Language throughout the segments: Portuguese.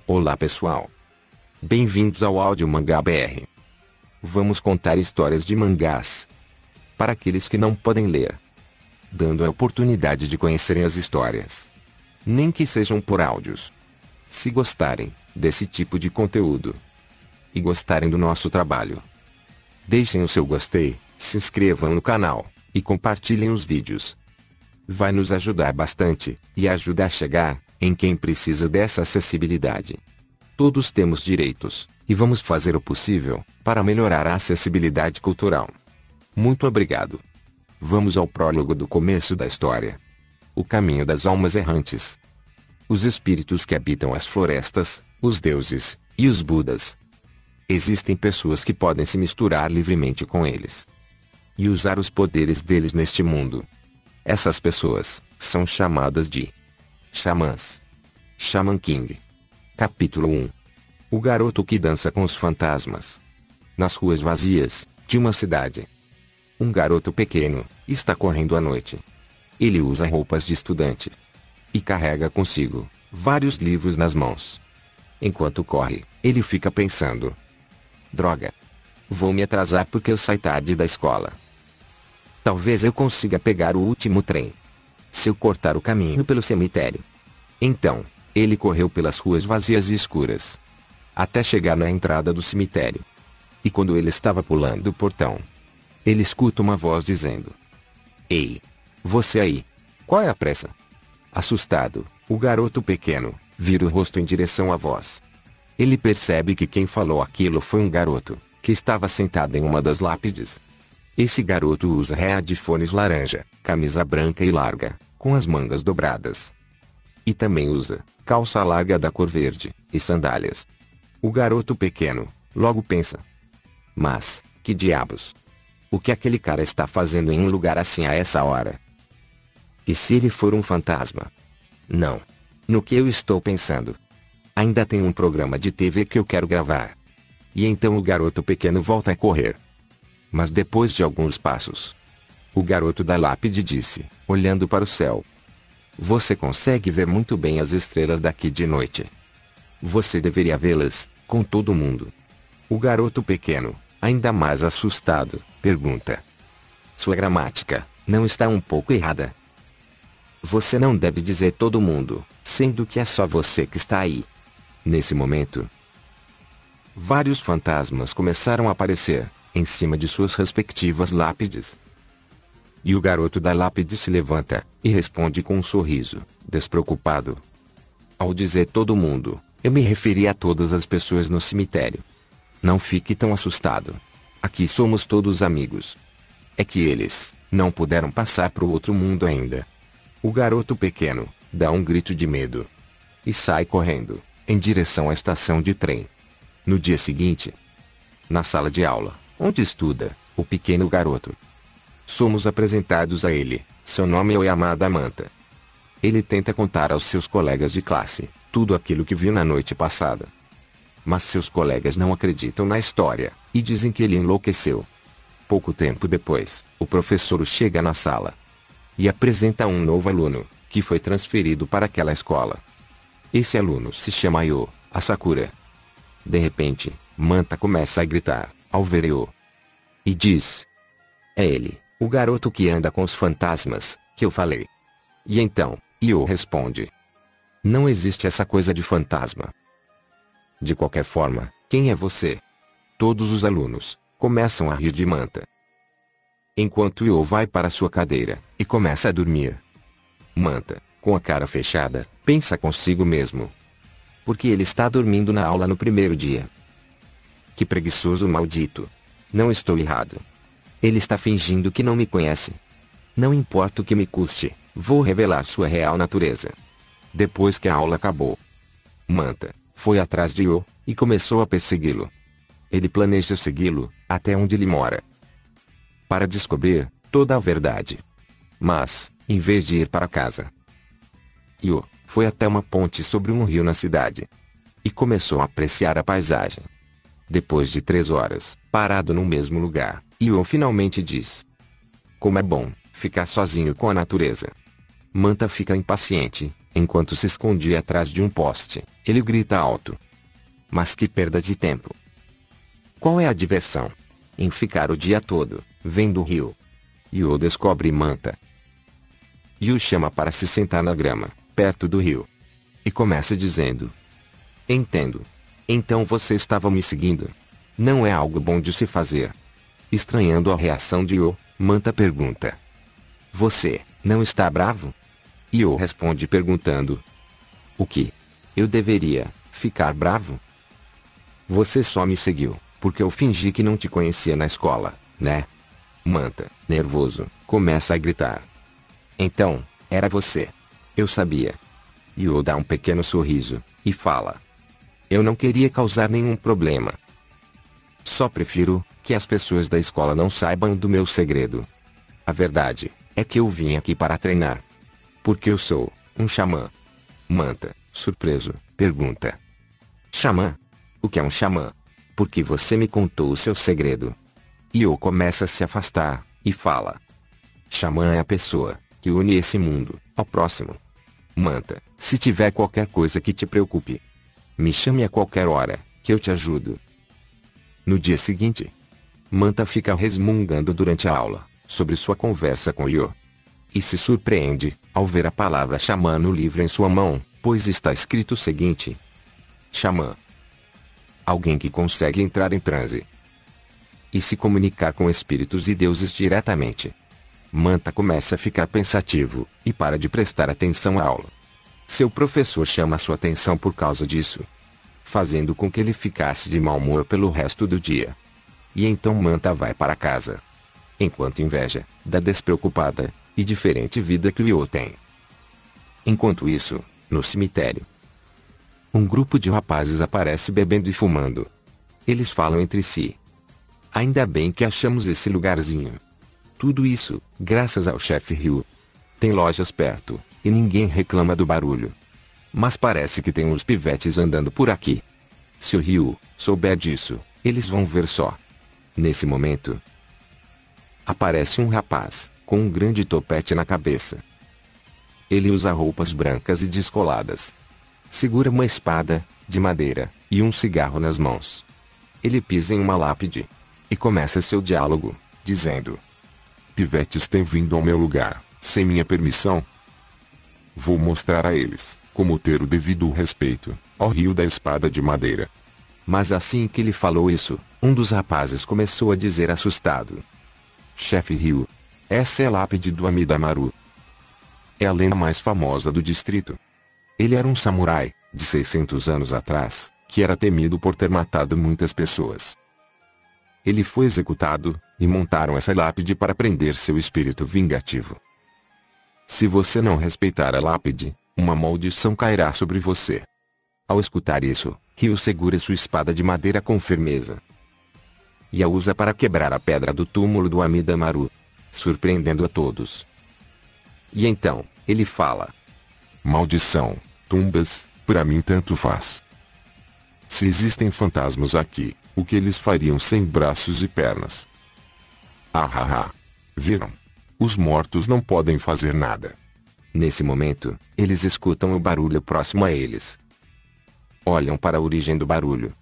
Olá pessoal. Bem-vindos ao Áudio Mangá BR. Vamos contar histórias de mangás para aqueles que não podem ler, dando a oportunidade de conhecerem as histórias, nem que sejam por áudios. Se gostarem desse tipo de conteúdo e gostarem do nosso trabalho, deixem o seu gostei, se inscrevam no canal e compartilhem os vídeos. Vai nos ajudar bastante e ajuda a chegar em quem precisa dessa acessibilidade. Todos temos direitos e vamos fazer o possível para melhorar a acessibilidade cultural. Muito obrigado. Vamos ao prólogo do começo da história. O caminho das almas errantes. Os espíritos que habitam as florestas, os deuses e os budas. Existem pessoas que podem se misturar livremente com eles e usar os poderes deles neste mundo. Essas pessoas são chamadas de xamãs. Shaman King. Capítulo 1. O garoto que dança com os fantasmas. Nas ruas vazias de uma cidade, um garoto pequeno está correndo à noite. Ele usa roupas de estudante e carrega consigo vários livros nas mãos. Enquanto corre, ele fica pensando: droga, vou me atrasar porque eu saio tarde da escola. Talvez eu consiga pegar o último trem se eu cortar o caminho pelo cemitério. Então, ele correu pelas ruas vazias e escuras até chegar na entrada do cemitério. E quando ele estava pulando o portão, ele escuta uma voz dizendo: ei, você aí, qual é a pressa? Assustado, o garoto pequeno vira o rosto em direção à voz. Ele percebe que quem falou aquilo foi um garoto que estava sentado em uma das lápides. Esse garoto usa headphones laranja, camisa branca e larga, com as mangas dobradas. E também usa calça larga da cor verde e sandálias. O garoto pequeno logo pensa: mas, que diabos? O que aquele cara está fazendo em um lugar assim a essa hora? E se ele for um fantasma? Não. No que eu estou pensando? Ainda tem um programa de TV que eu quero gravar. E então o garoto pequeno volta a correr. Mas depois de alguns passos, o garoto da lápide disse, olhando para o céu: você consegue ver muito bem as estrelas daqui de noite. Você deveria vê-las com todo mundo. O garoto pequeno, ainda mais assustado, pergunta: sua gramática não está um pouco errada? Você não deve dizer todo mundo, sendo que é só você que está aí. Nesse momento, vários fantasmas começaram a aparecer em cima de suas respectivas lápides. E o garoto da lápide se levanta e responde com um sorriso despreocupado: ao dizer todo mundo, eu me referi a todas as pessoas no cemitério. Não fique tão assustado. Aqui somos todos amigos. É que eles não puderam passar para o outro mundo ainda. O garoto pequeno dá um grito de medo e sai correndo em direção à estação de trem. No dia seguinte, na sala de aula, onde estuda o pequeno garoto, somos apresentados a ele. Seu nome é Oyamada Manta. Ele tenta contar aos seus colegas de classe tudo aquilo que viu na noite passada. Mas seus colegas não acreditam na história e dizem que ele enlouqueceu. Pouco tempo depois, o professor chega na sala e apresenta um novo aluno que foi transferido para aquela escola. Esse aluno se chama Yo Asakura. De repente, Manta começa a gritar ao ver Yo e diz: é ele, o garoto que anda com os fantasmas, que eu falei. E então, Yo responde: não existe essa coisa de fantasma. De qualquer forma, quem é você? Todos os alunos começam a rir de Manta. Enquanto Yo vai para sua cadeira e começa a dormir, Manta, com a cara fechada, pensa consigo mesmo: porque ele está dormindo na aula no primeiro dia? Que preguiçoso maldito. Não estou errado. Ele está fingindo que não me conhece. Não importa o que me custe, vou revelar sua real natureza. Depois que a aula acabou, Manta foi atrás de Yo e começou a persegui-lo. Ele planeja segui-lo até onde ele mora para descobrir toda a verdade. Mas, em vez de ir para casa, Yo foi até uma ponte sobre um rio na cidade e começou a apreciar a paisagem. Depois de 3 horas, parado no mesmo lugar, Yo finalmente diz: como é bom ficar sozinho com a natureza. Manta fica impaciente Enquanto se escondia atrás de um poste, ele grita alto. Mas que perda de tempo! Qual é a diversão? Em ficar o dia todo, vendo o rio. Yu descobre Manta. Yu chama para se sentar na grama, perto do rio. E começa dizendo: Entendo. Então você estava me seguindo. Não é algo bom de se fazer. Estranhando a reação de Yu, Manta pergunta: Você não está bravo? Yu responde perguntando: O que? Eu deveria ficar bravo? Você só me seguiu, porque eu fingi que não te conhecia na escola, né? Manta, nervoso, começa a gritar. Então, era você. Eu sabia. Yu dá um pequeno sorriso, e fala: Eu não queria causar nenhum problema. Só prefiro que as pessoas da escola não saibam do meu segredo. A verdade é que eu vim aqui para treinar. Porque eu sou um xamã. Manta, surpreso, pergunta: Xamã? O que é um xamã? Porque você me contou o seu segredo. Yu começa a se afastar, e fala: Xamã é a pessoa que une esse mundo ao próximo. Manta, se tiver qualquer coisa que te preocupe, me chame a qualquer hora, que eu te ajudo. No dia seguinte, Manta fica resmungando durante a aula, sobre sua conversa com Yu. E se surpreende, ao ver a palavra xamã no livro em sua mão, pois está escrito o seguinte: Xamã. Alguém que consegue entrar em transe e se comunicar com espíritos e deuses diretamente. Manta começa a ficar pensativo, e para de prestar atenção à aula. Seu professor chama sua atenção por causa disso, fazendo com que ele ficasse de mau humor pelo resto do dia. E então Manta vai para casa, enquanto inveja da despreocupada e diferente vida que Yu tem. Enquanto isso, no cemitério, um grupo de rapazes aparece bebendo e fumando. Eles falam entre si: Ainda bem que achamos esse lugarzinho. Tudo isso, graças ao chefe Ryu. Tem lojas perto, e ninguém reclama do barulho. Mas parece que tem uns pivetes andando por aqui. Se o Ryu souber disso, eles vão ver só. Nesse momento, aparece um rapaz, com um grande topete na cabeça. Ele usa roupas brancas e descoladas. Segura uma espada, de madeira, e um cigarro nas mãos. Ele pisa em uma lápide. E começa seu diálogo, dizendo: Pivetes têm vindo ao meu lugar, sem minha permissão. Vou mostrar a eles como ter o devido respeito ao rio da espada de madeira. Mas assim que ele falou isso, um dos rapazes começou a dizer assustado: Chefe Ryu, essa é a lápide do Amidamaru. É a lenda mais famosa do distrito. Ele era um samurai, de 600 anos atrás, que era temido por ter matado muitas pessoas. Ele foi executado, e montaram essa lápide para prender seu espírito vingativo. Se você não respeitar a lápide, uma maldição cairá sobre você. Ao escutar isso, Ryu segura sua espada de madeira com firmeza e a usa para quebrar a pedra do túmulo do Amidamaru, surpreendendo a todos. E então, ele fala: Maldição, tumbas, pra mim tanto faz. Se existem fantasmas aqui, o que eles fariam sem braços e pernas? Ah. Viram? Os mortos não podem fazer nada. Nesse momento, eles escutam o barulho próximo a eles. Olham para a origem do barulho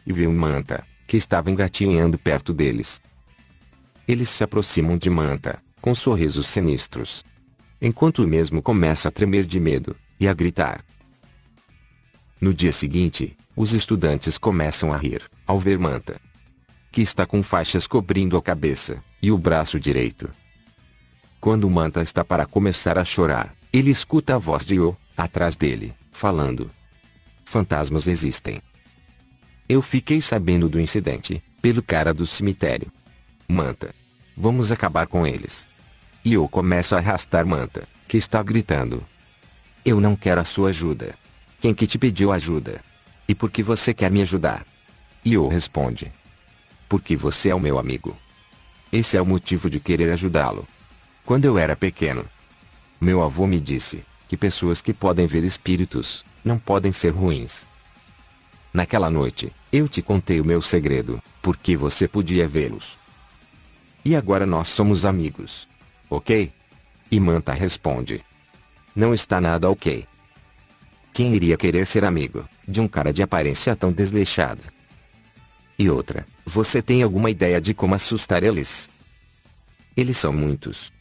e veem Manta, que estava engatinhando perto deles. Eles se aproximam de Manta, com sorrisos sinistros, enquanto o mesmo começa a tremer de medo e a gritar. No dia seguinte, os estudantes começam a rir ao ver Manta, que está com faixas cobrindo a cabeça e o braço direito. Quando Manta está para começar a chorar, ele escuta a voz de Yu, atrás dele, falando: Fantasmas existem. Eu fiquei sabendo do incidente, pelo cara do cemitério. Manta, vamos acabar com eles. Yu começa a arrastar Manta, que está gritando: Eu não quero a sua ajuda. Quem que te pediu ajuda? E por que você quer me ajudar? Yu responde: Porque você é o meu amigo. Esse é o motivo de querer ajudá-lo. Quando eu era pequeno, meu avô me disse que pessoas que podem ver espíritos não podem ser ruins. Naquela noite, eu te contei o meu segredo, porque você podia vê-los. E agora nós somos amigos. Ok? E Manta responde: Não está nada ok. Quem iria querer ser amigo de um cara de aparência tão desleixada? E outra, você tem alguma ideia de como assustar eles? Eles são muitos.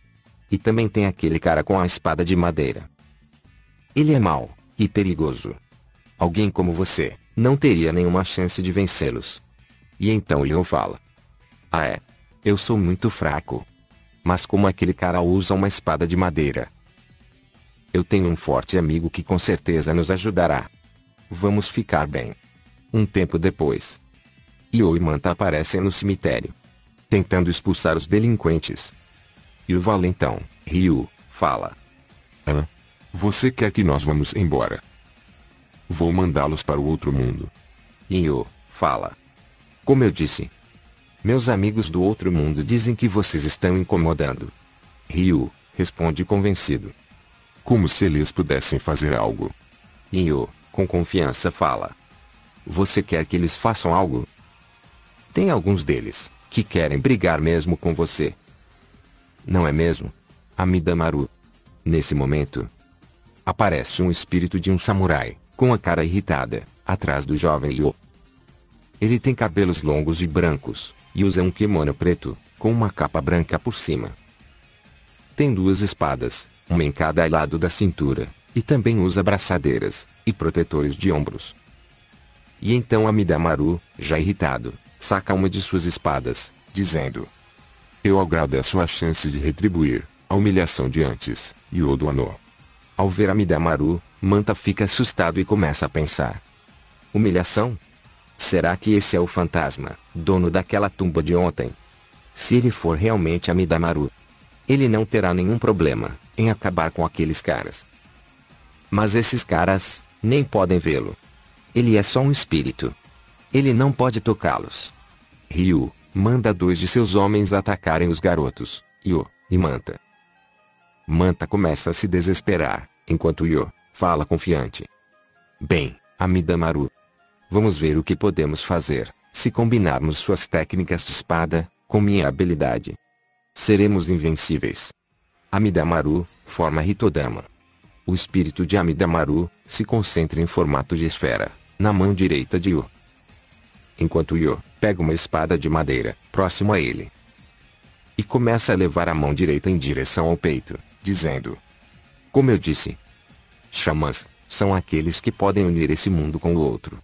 E também tem aquele cara com a espada de madeira. Ele é mau e perigoso. Alguém como você não teria nenhuma chance de vencê-los. E então Leon fala: Ah é? Eu sou muito fraco. Mas como aquele cara usa uma espada de madeira? Eu tenho um forte amigo que com certeza nos ajudará. Vamos ficar bem. Um tempo depois, Io e Manta aparecem no cemitério, tentando expulsar os delinquentes. E o valentão, Ryu, fala: Hã? Você quer que nós vamos embora? Vou mandá-los para o outro mundo. Io fala: Como eu disse, meus amigos do outro mundo dizem que vocês estão incomodando. Ryu responde convencido. Como se eles pudessem fazer algo. Io, com confiança, fala: Você quer que eles façam algo? Tem alguns deles que querem brigar mesmo com você. Não é mesmo, Amidamaru? Nesse momento, aparece um espírito de um samurai, com a cara irritada, atrás do jovem Io. Ele tem cabelos longos e brancos, e usa um kimono preto, com uma capa branca por cima. Tem duas espadas, uma em cada lado da cintura, e também usa braçadeiras e protetores de ombros. E então Amidamaru, já irritado, saca uma de suas espadas, dizendo: Eu agradeço a chance de retribuir a humilhação de antes, Yodo Ano. Ao ver Amidamaru, Manta fica assustado e começa a pensar: Humilhação? Será que esse é o fantasma, dono daquela tumba de ontem? Se ele for realmente Amidamaru, ele não terá nenhum problema em acabar com aqueles caras. Mas esses caras nem podem vê-lo. Ele é só um espírito. Ele não pode tocá-los. Ryu manda 2 de seus homens atacarem os garotos, Io e Manta. Manta começa a se desesperar, enquanto Io fala confiante: Bem, Amidamaru, vamos ver o que podemos fazer, se combinarmos suas técnicas de espada com minha habilidade. Seremos invencíveis. Amidamaru forma Hitodama. O espírito de Amidamaru se concentra em formato de esfera, na mão direita de Io. Enquanto Io pega uma espada de madeira, próximo a ele, e começa a levar a mão direita em direção ao peito, dizendo: Como eu disse, xamãs são aqueles que podem unir esse mundo com o outro.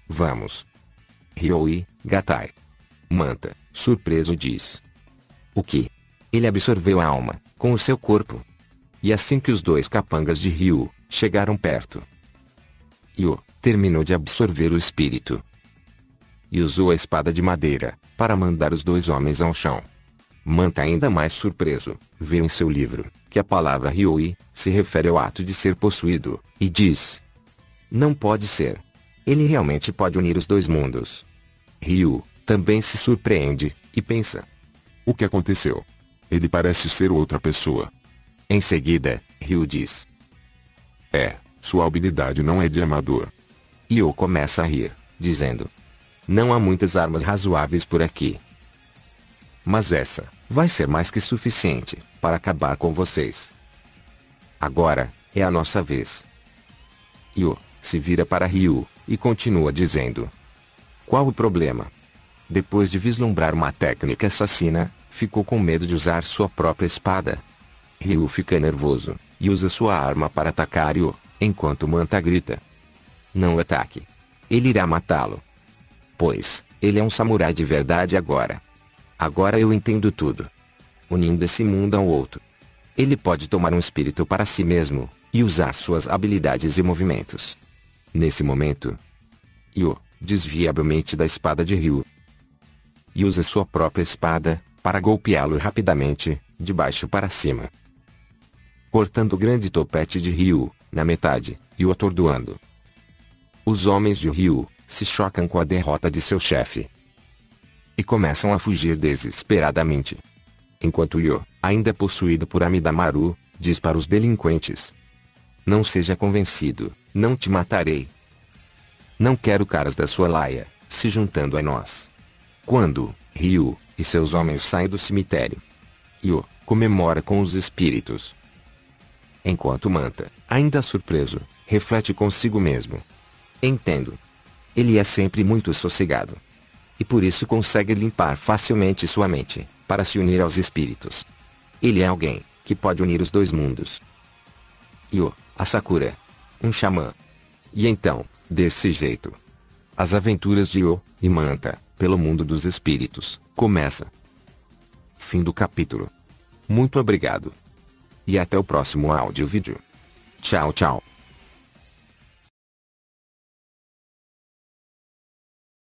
Vamos. Ryoi, Gatai. Manta, surpreso, diz: O que? Ele absorveu a alma, com o seu corpo. E assim que os 2 capangas de Ryu chegaram perto, Io terminou de absorver o espírito e usou a espada de madeira para mandar os 2 homens ao chão. Manta, ainda mais surpreso, vê em seu livro que a palavra Ryoi se refere ao ato de ser possuído, e diz: Não pode ser. Ele realmente pode unir os 2 mundos. Ryu também se surpreende e pensa: O que aconteceu? Ele parece ser outra pessoa. Em seguida, Ryu diz: Sua habilidade não é de amador. Io começa a rir, dizendo: Não há muitas armas razoáveis por aqui. Mas essa vai ser mais que suficiente para acabar com vocês. Agora é a nossa vez. Io se vira para Ryu e continua dizendo: Qual o problema? Depois de vislumbrar uma técnica assassina, ficou com medo de usar sua própria espada. Ryu fica nervoso e usa sua arma para atacar Io, enquanto Manta grita: Não ataque. Ele irá matá-lo. Pois, ele é um samurai de verdade agora. Agora eu entendo tudo. Unindo esse mundo ao outro, ele pode tomar um espírito para si mesmo e usar suas habilidades e movimentos. Nesse momento, Io desvia habilmente da espada de Ryu e usa sua própria espada para golpeá-lo rapidamente, de baixo para cima, cortando o grande topete de Ryu na metade e o atordoando. Os homens de Ryu se chocam com a derrota de seu chefe e começam a fugir desesperadamente. Enquanto Io, ainda possuído por Amidamaru, diz para os delinquentes: Não seja convencido, não te matarei. Não quero caras da sua laia se juntando a nós. Quando Ryu e seus homens saem do cemitério, Io comemora com os espíritos. Enquanto Manta, ainda surpreso, reflete consigo mesmo. Entendo. Ele é sempre muito sossegado. E por isso consegue limpar facilmente sua mente, para se unir aos espíritos. Ele é alguém que pode unir os dois mundos. Yo, a Sakura. Um xamã. E então, desse jeito, as aventuras de Yo e Manta, pelo mundo dos espíritos, começa. Fim do capítulo. Muito obrigado. E até o próximo áudio vídeo. Tchau, tchau.